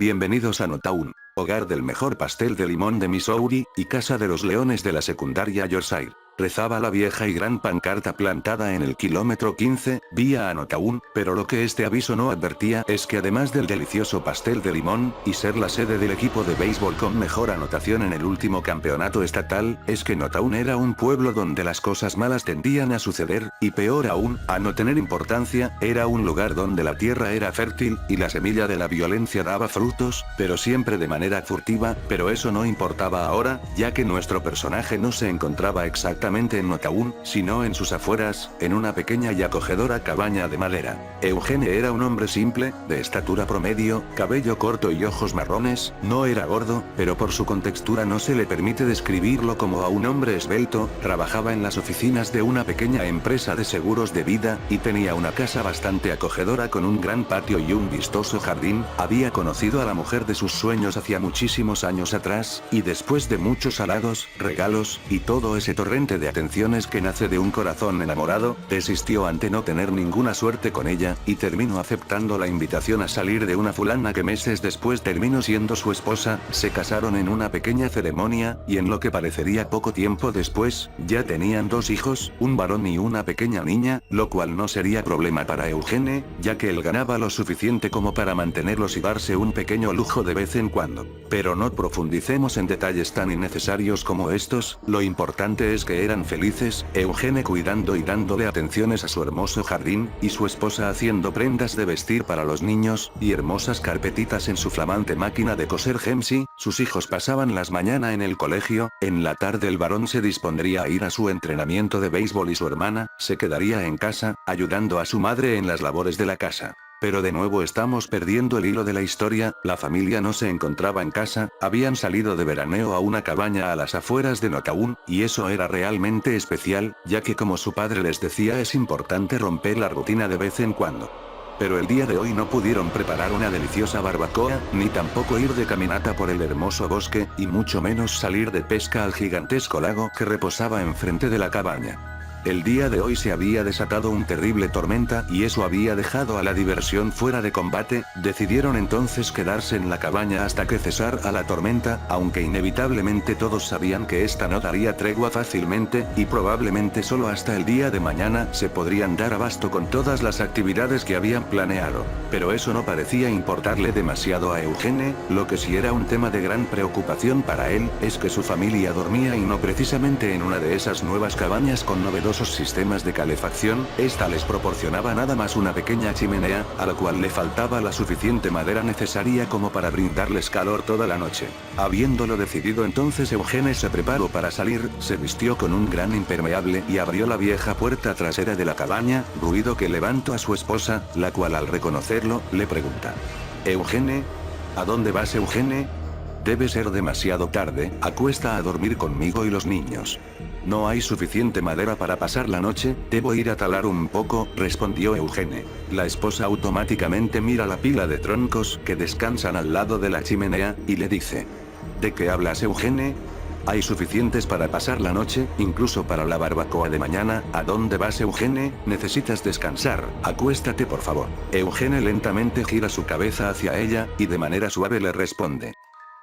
Bienvenidos a Notown, hogar del mejor pastel de limón de Missouri, y casa de los leones de la secundaria Yorkshire. Rezaba la vieja y gran pancarta plantada en el kilómetro 15, vía a Notown, pero lo que este aviso no advertía es que además del delicioso pastel de limón, y ser la sede del equipo de béisbol con mejor anotación en el último campeonato estatal, es que Notown era un pueblo donde las cosas malas tendían a suceder, y peor aún, a no tener importancia, era un lugar donde la tierra era fértil, y la semilla de la violencia daba frutos, pero siempre de manera furtiva, pero eso no importaba ahora, ya que nuestro personaje no se encontraba exactamente en Notown, sino en sus afueras, en una pequeña y acogedora cabaña de madera. Eugene era un hombre simple, de estatura promedio, cabello corto y ojos marrones, no era gordo, pero por su contextura no se le permite describirlo como a un hombre esbelto, trabajaba en las oficinas de una pequeña empresa de seguros de vida, y tenía una casa bastante acogedora con un gran patio y un vistoso jardín. Había conocido a la mujer de sus sueños hacía muchísimos años atrás, y después de muchos halados, regalos, y todo ese torrente de atenciones que nace de un corazón enamorado, desistió ante no tener ninguna suerte con ella, y terminó aceptando la invitación a salir de una fulana que meses después terminó siendo su esposa. Se casaron en una pequeña ceremonia, y en lo que parecería poco tiempo después, ya tenían 2 hijos, un varón y una pequeña niña, lo cual no sería problema para Eugene, ya que él ganaba lo suficiente como para mantenerlos y darse un pequeño lujo de vez en cuando. Pero no profundicemos en detalles tan innecesarios como estos, lo importante es que eran felices, Eugene cuidando y dándole atenciones a su hermoso jardín, y su esposa haciendo prendas de vestir para los niños, y hermosas carpetitas en su flamante máquina de coser Hemsy. Sus hijos pasaban las mañanas en el colegio, en la tarde el varón se dispondría a ir a su entrenamiento de béisbol y su hermana se quedaría en casa, ayudando a su madre en las labores de la casa. Pero de nuevo estamos perdiendo el hilo de la historia, la familia no se encontraba en casa, habían salido de veraneo a una cabaña a las afueras de Notown, y eso era realmente especial, ya que como su padre les decía es importante romper la rutina de vez en cuando. Pero el día de hoy no pudieron preparar una deliciosa barbacoa, ni tampoco ir de caminata por el hermoso bosque, y mucho menos salir de pesca al gigantesco lago que reposaba enfrente de la cabaña. El día de hoy se había desatado un terrible tormenta y eso había dejado a la diversión fuera de combate. Decidieron entonces quedarse en la cabaña hasta que cesara la tormenta, aunque inevitablemente todos sabían que esta no daría tregua fácilmente, y probablemente solo hasta el día de mañana se podrían dar abasto con todas las actividades que habían planeado. Pero eso no parecía importarle demasiado a Eugene. Lo que sí era un tema de gran preocupación para él, es que su familia dormía y no precisamente en una de esas nuevas cabañas con novedosos sistemas de calefacción. Esta les proporcionaba nada más una pequeña chimenea, a la cual le faltaba la suficiente madera necesaria como para brindarles calor toda la noche. Habiéndolo decidido entonces Eugene se preparó para salir, se vistió con un gran impermeable y abrió la vieja puerta trasera de la cabaña, ruido que levantó a su esposa, la cual al reconocerlo, le pregunta: «Eugene, ¿a dónde vas, Eugene? Debe ser demasiado tarde, acuesta a dormir conmigo y los niños». «No hay suficiente madera para pasar la noche, debo ir a talar un poco», respondió Eugene. La esposa automáticamente mira la pila de troncos que descansan al lado de la chimenea, y le dice: «¿De qué hablas, Eugene? Hay suficientes para pasar la noche, incluso para la barbacoa de mañana». «¿A dónde vas, Eugene? Necesitas descansar, acuéstate por favor». Eugene lentamente gira su cabeza hacia ella, y de manera suave le responde: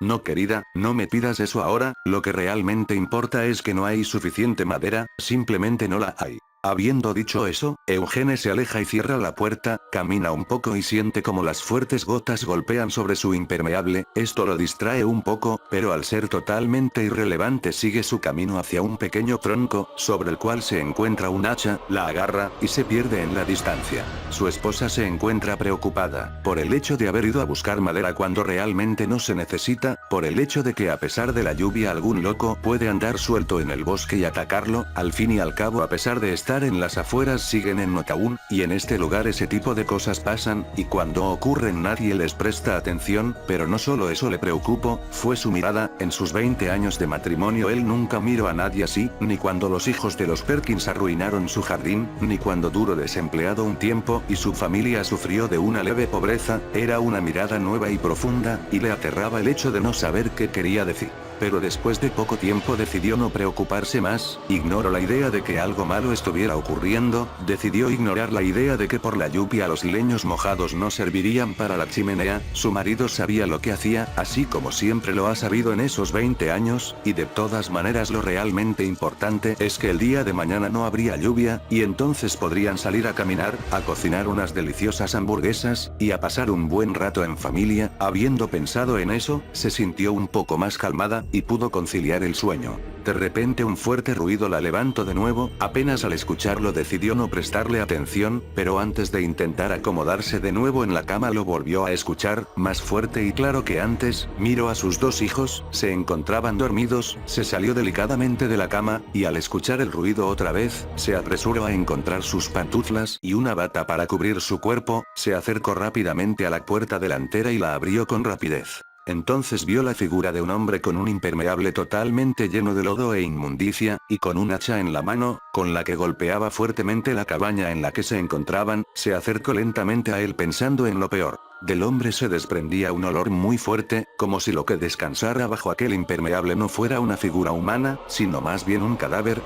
«No, querida, no me pidas eso ahora, lo que realmente importa es que no hay suficiente madera, simplemente no la hay». Habiendo dicho eso, Eugene se aleja y cierra la puerta, camina un poco y siente como las fuertes gotas golpean sobre su impermeable. Esto lo distrae un poco, pero al ser totalmente irrelevante sigue su camino hacia un pequeño tronco, sobre el cual se encuentra un hacha, la agarra, y se pierde en la distancia. Su esposa se encuentra preocupada, por el hecho de haber ido a buscar madera cuando realmente no se necesita, por el hecho de que a pesar de la lluvia algún loco puede andar suelto en el bosque y atacarlo. Al fin y al cabo, a pesar de estar en las afueras, siguen en Notown, y en este lugar ese tipo de cosas pasan, y cuando ocurren nadie les presta atención. Pero no solo eso le preocupó, fue su mirada. En sus 20 años de matrimonio él nunca miró a nadie así, ni cuando los hijos de los Perkins arruinaron su jardín, ni cuando duró desempleado un tiempo y su familia sufrió de una leve pobreza. Era una mirada nueva y profunda, y le aterraba el hecho de no saber qué quería decir. Pero después de poco tiempo decidió no preocuparse más, ignoró la idea de que algo malo estuviera ocurriendo, decidió ignorar la idea de que por la lluvia los leños mojados no servirían para la chimenea, su marido sabía lo que hacía, así como siempre lo ha sabido en esos 20 años, y de todas maneras lo realmente importante es que el día de mañana no habría lluvia, y entonces podrían salir a caminar, a cocinar unas deliciosas hamburguesas, y a pasar un buen rato en familia. Habiendo pensado en eso, se sintió un poco más calmada, y pudo conciliar el sueño. De repente un fuerte ruido la levantó de nuevo, apenas al escucharlo decidió no prestarle atención, pero antes de intentar acomodarse de nuevo en la cama lo volvió a escuchar, más fuerte y claro que antes. Miró a sus dos hijos, se encontraban dormidos, se salió delicadamente de la cama, y al escuchar el ruido otra vez, se apresuró a encontrar sus pantuflas y una bata para cubrir su cuerpo, se acercó rápidamente a la puerta delantera y la abrió con rapidez. Entonces vio la figura de un hombre con un impermeable totalmente lleno de lodo e inmundicia, y con un hacha en la mano, con la que golpeaba fuertemente la cabaña en la que se encontraban. Se acercó lentamente a él pensando en lo peor. Del hombre se desprendía un olor muy fuerte, como si lo que descansara bajo aquel impermeable no fuera una figura humana, sino más bien un cadáver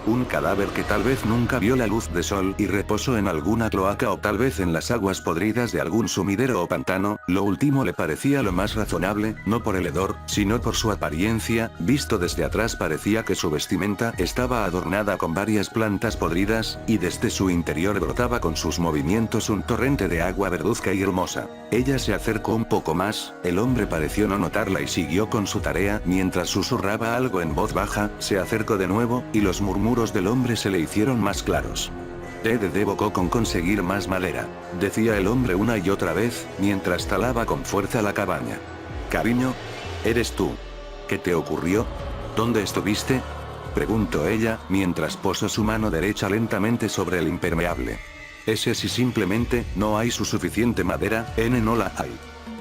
que tal vez nunca vio la luz de sol y reposó en alguna cloaca o tal vez en las aguas podridas de algún sumidero o pantano. Lo último le parecía lo más razonable, no por el hedor, sino por su apariencia. Visto desde atrás parecía que su vestimenta estaba adornada con varias plantas podridas, y desde su interior brotaba con sus movimientos un torrente de agua verduzca y hermosa. Ella se acercó un poco más, el hombre pareció no notarla y siguió con su tarea mientras susurraba algo en voz baja. Se acercó de nuevo, y los murmuros del hombre se le hicieron más claros. Debo con conseguir más madera, decía el hombre una y otra vez, mientras talaba con fuerza la cabaña. Cariño, ¿eres tú? ¿Qué te ocurrió? ¿Dónde estuviste? Preguntó ella, mientras posó su mano derecha lentamente sobre el impermeable. Ese si simplemente no hay su suficiente madera, no la hay.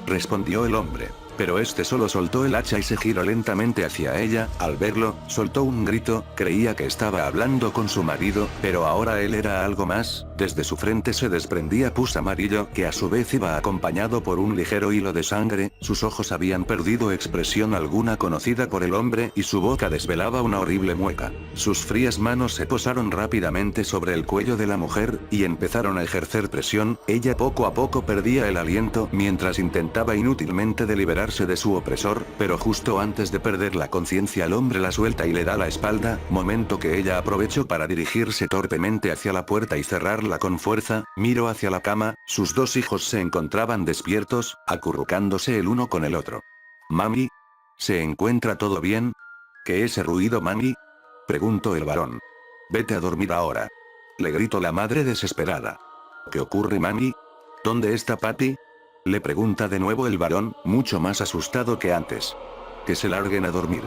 Respondió el hombre. Pero este solo soltó el hacha y se giró lentamente hacia ella. Al verlo, soltó un grito, creía que estaba hablando con su marido, pero ahora él era algo más. Desde su frente se desprendía pus amarillo, que a su vez iba acompañado por un ligero hilo de sangre. Sus ojos habían perdido expresión alguna conocida por el hombre, y su boca desvelaba una horrible mueca. Sus frías manos se posaron rápidamente sobre el cuello de la mujer, y empezaron a ejercer presión. Ella poco a poco perdía el aliento, mientras intentaba inútilmente deliberarse de su opresor, pero justo antes de perder la conciencia el hombre la suelta y le da la espalda, momento que ella aprovechó para dirigirse torpemente hacia la puerta y cerrarla con fuerza. Miró hacia la cama, sus dos hijos se encontraban despiertos, acurrucándose el uno con el otro. «Mami, ¿se encuentra todo bien? ¿Qué ese ruido, mami?», preguntó el varón. «Vete a dormir ahora», le gritó la madre desesperada. «¿Qué ocurre, mami? ¿Dónde está papi?», le pregunta de nuevo el varón, mucho más asustado que antes. «Que se larguen a dormir»,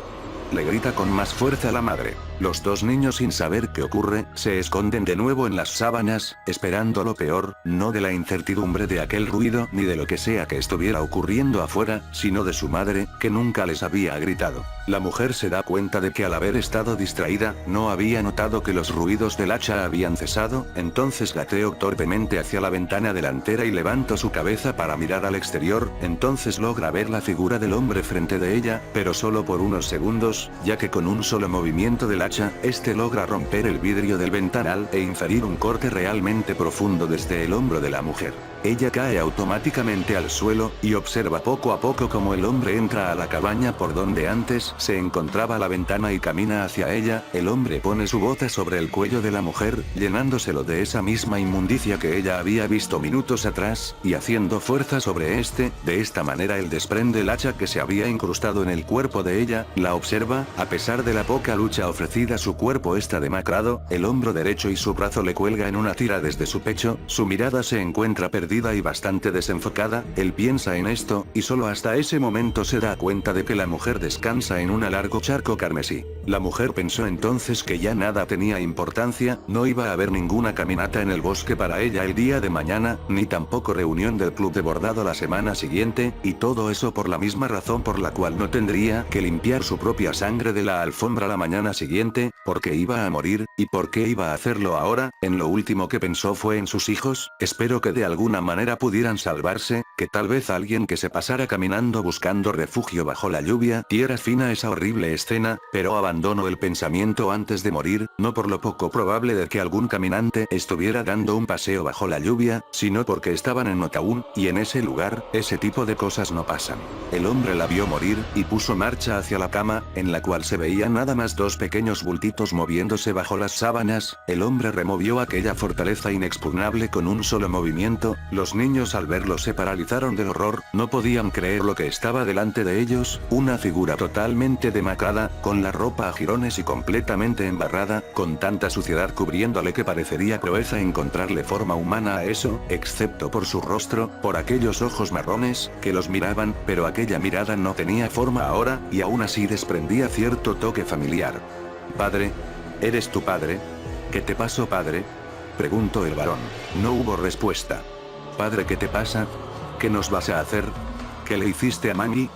le grita con más fuerza la madre. Los dos niños, sin saber qué ocurre, se esconden de nuevo en las sábanas, esperando lo peor, no de la incertidumbre de aquel ruido ni de lo que sea que estuviera ocurriendo afuera, sino de su madre, que nunca les había gritado. La mujer se da cuenta de que al haber estado distraída, no había notado que los ruidos del hacha habían cesado. Entonces gateó torpemente hacia la ventana delantera y levantó su cabeza para mirar al exterior. Entonces logra ver la figura del hombre frente de ella, pero solo por unos segundos, ya que con un solo movimiento del hacha, este logra romper el vidrio del ventanal e inferir un corte realmente profundo desde el hombro de la mujer. Ella cae automáticamente al suelo, y observa poco a poco cómo el hombre entra a la cabaña por donde antes se encontraba la ventana y camina hacia ella. El hombre pone su bota sobre el cuello de la mujer, llenándoselo de esa misma inmundicia que ella había visto minutos atrás, y haciendo fuerza sobre este. De esta manera él desprende el hacha que se había incrustado en el cuerpo de ella, la observa. A pesar de la poca lucha ofrecida, su cuerpo está demacrado, el hombro derecho y su brazo le cuelga en una tira desde su pecho. Su mirada se encuentra perdida y bastante desenfocada. Él piensa en esto, y solo hasta ese momento se da cuenta de que la mujer descansa en un largo charco carmesí. La mujer pensó entonces que ya nada tenía importancia, no iba a haber ninguna caminata en el bosque para ella el día de mañana, ni tampoco reunión del club de bordado la semana siguiente, y todo eso por la misma razón por la cual no tendría que limpiar su propia sangre de la alfombra la mañana siguiente, ¿Por qué iba a morir? ¿Y por qué iba a hacerlo ahora? En lo último que pensó fue en sus hijos, espero que de alguna manera pudieran salvarse, que tal vez alguien que se pasara caminando buscando refugio bajo la lluvia diera fin a esa horrible escena, pero abandonó el pensamiento antes de morir, no por lo poco probable de que algún caminante estuviera dando un paseo bajo la lluvia, sino porque estaban en Nokaun, y en ese lugar, ese tipo de cosas no pasan. El hombre la vio morir, y puso marcha hacia la cama, en la cual se veían nada más dos pequeños bultitos moviéndose bajo las sábanas. El hombre removió aquella fortaleza inexpugnable con un solo movimiento. Los niños al verlo se paralizaron del horror, no podían creer lo que estaba delante de ellos, una figura totalmente demacrada, con la ropa a jirones y completamente embarrada, con tanta suciedad cubriéndole que parecería proeza encontrarle forma humana a eso, excepto por su rostro, por aquellos ojos marrones, que los miraban, pero aquella mirada no tenía forma ahora, y aún así desprendía cierto toque familiar. «Padre. ¿Eres tu padre? ¿Qué te pasó, padre?», preguntó el varón. No hubo respuesta. «Padre, ¿qué te pasa? ¿Qué nos vas a hacer? ¿Qué le hiciste a mami?»,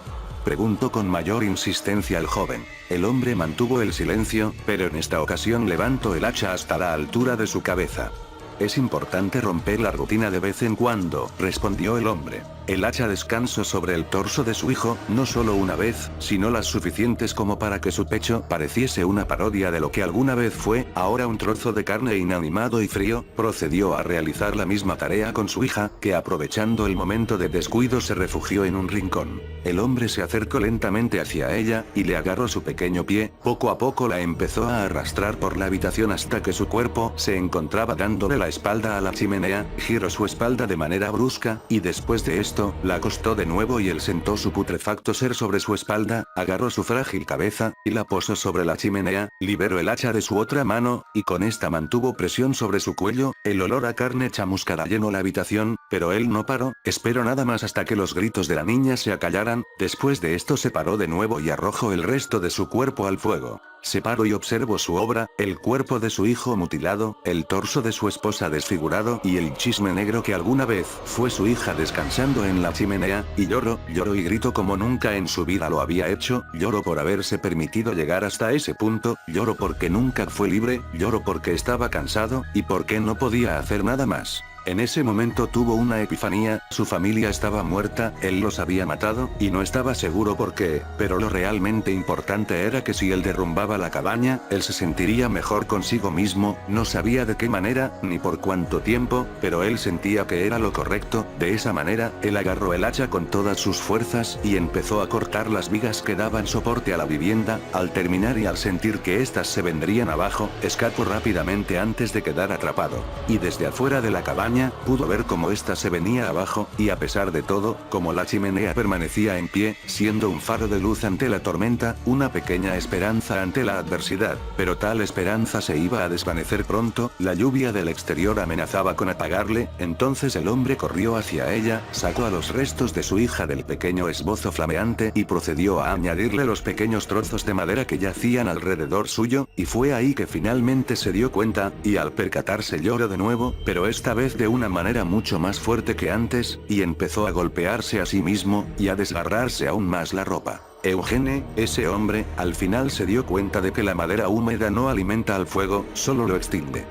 preguntó con mayor insistencia el joven. El hombre mantuvo el silencio, pero en esta ocasión levantó el hacha hasta la altura de su cabeza. «Es importante romper la rutina de vez en cuando», respondió el hombre. El hacha descansó sobre el torso de su hijo, no solo una vez, sino las suficientes como para que su pecho pareciese una parodia de lo que alguna vez fue, ahora un trozo de carne inanimado y frío. Procedió a realizar la misma tarea con su hija, que aprovechando el momento de descuido se refugió en un rincón. El hombre se acercó lentamente hacia ella, y le agarró su pequeño pie, poco a poco la empezó a arrastrar por la habitación hasta que su cuerpo se encontraba dándole la espalda a la chimenea, giró su espalda de manera brusca, y después de esto, la acostó de nuevo y él sentó su putrefacto ser sobre su espalda, agarró su frágil cabeza, y la posó sobre la chimenea, liberó el hacha de su otra mano, y con esta mantuvo presión sobre su cuello. El olor a carne chamuscada llenó la habitación, pero él no paró, esperó nada más hasta que los gritos de la niña se acallaran. Después de esto se paró de nuevo y arrojó el resto de su cuerpo al fuego. Se paró y observó su obra, el cuerpo de su hijo mutilado, el torso de su esposa desfigurado y el chisme negro que alguna vez fue su hija descansando en la chimenea, y lloró y gritó como nunca en su vida lo había hecho. Lloró por haberse permitido llegar hasta ese punto, lloró porque nunca fue libre, lloró porque estaba cansado, y porque no podía hacer nada más. En ese momento tuvo una epifanía, su familia estaba muerta, él los había matado, y no estaba seguro por qué, pero lo realmente importante era que si él derrumbaba la cabaña, él se sentiría mejor consigo mismo. No sabía de qué manera, ni por cuánto tiempo, pero él sentía que era lo correcto. De esa manera, él agarró el hacha con todas sus fuerzas y empezó a cortar las vigas que daban soporte a la vivienda. Al terminar y al sentir que éstas se vendrían abajo, escapó rápidamente antes de quedar atrapado. Y desde afuera de la cabaña, pudo ver cómo ésta se venía abajo, y a pesar de todo, como la chimenea permanecía en pie, siendo un faro de luz ante la tormenta, una pequeña esperanza ante la adversidad. Pero tal esperanza se iba a desvanecer pronto, la lluvia del exterior amenazaba con apagarle. Entonces el hombre corrió hacia ella, sacó a los restos de su hija del pequeño esbozo flameante y procedió a añadirle los pequeños trozos de madera que yacían alrededor suyo, y fue ahí que finalmente se dio cuenta, y al percatarse lloró de nuevo, pero esta vez de una manera mucho más fuerte que antes, y empezó a golpearse a sí mismo, y a desgarrarse aún más la ropa. Eugene, ese hombre, al final se dio cuenta de que la madera húmeda no alimenta al fuego, solo lo extingue.